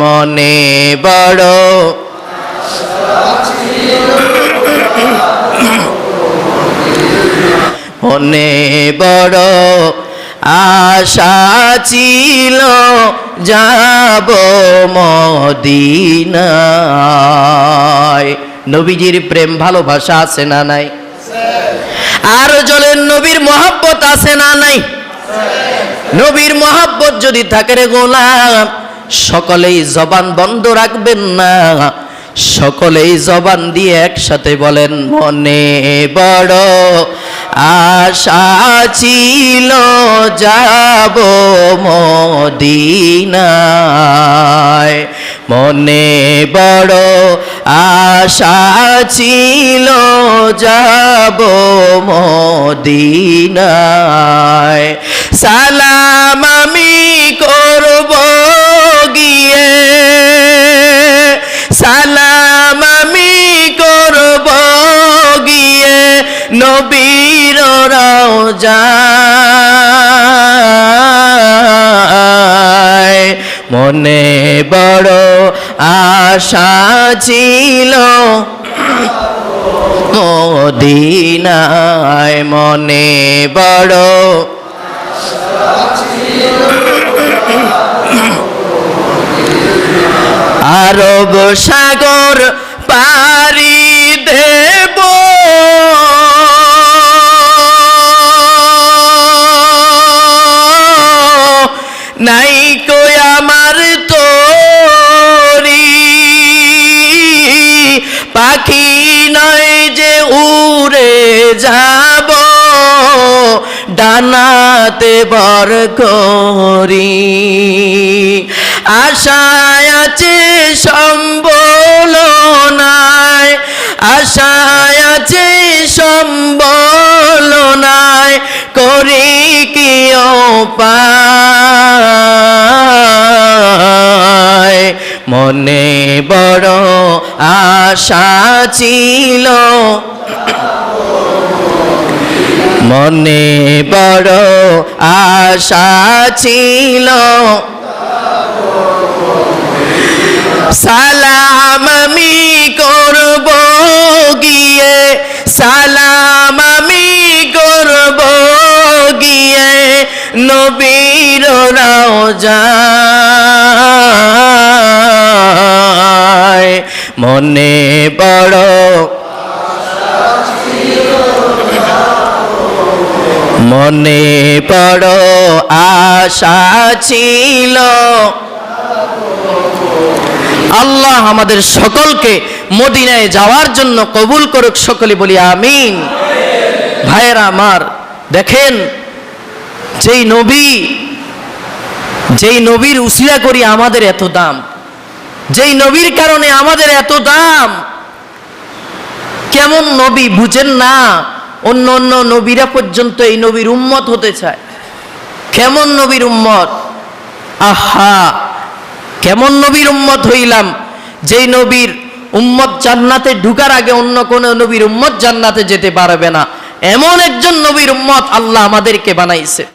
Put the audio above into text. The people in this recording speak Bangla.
মনে বড় মনে বড় আশা ছিল যাব মদিনায়। নবীজির প্রেম ভালোবাসা আছে না নাই? আর জলের নবীর মহব্বত আছে না নাই? নবীর মহব্বত যদি থাকে রে গোলাম, সকলেই জবান বন্ধ রাখবেন না, সকলেই জবান দিয়ে একসাথে বলেন মনে বড় আশা ছিল যাব মদিনায়। মনে বড় আশা ছিল যাব মদিনায়। সালাম আমি করব গিয়ে, সালাম আমি করব গিয়ে নবীর রওজায়। মনে বড় আশা ছিল মদিনায়। মনে বড় আরব সাগর পাড়ি দেব, নাই কই আমার তোরি, পাখি নয় যে উড়ে যাব, ডানাতে বর করি। আশায় আছে সম্বল নাই, আশায় আছে সম্বল নাই, করি কি উপায়। মনে বড় আশা ছিল, মনে বড় আশা ছিল। সালাম আমি করব গিয়ে, সালাম আমি করব গিয়ে নবীর রওজায়। মনে বড় মনে বড় আশা ছিল। আল্লাহ আমাদের সকলকে মদিনায় যাওয়ার জন্য কবুল করুক, সকলে বলি আমিন। ভাইয়েরা আমার, দেখেন যেই নবীর উসিলা করি আমাদের এত দাম, যেই নবীর কারণে আমাদের এত দাম, কেমন নবী বুঝেন না? অন্য অন্য নবীরা পর্যন্ত এই নবীর উম্মত হতে চায়। কেমন নবীর উম্মত! আহা, কেমন নবীর উম্মত হইলাম, যেই নবীর উম্মত জান্নাতে ঢুকার আগে অন্য কোন নবীর উম্মত জান্নাতে যেতে পারবে না। এমন একজন নবীর উম্মত আল্লাহ আমাদেরকে বানাইছে।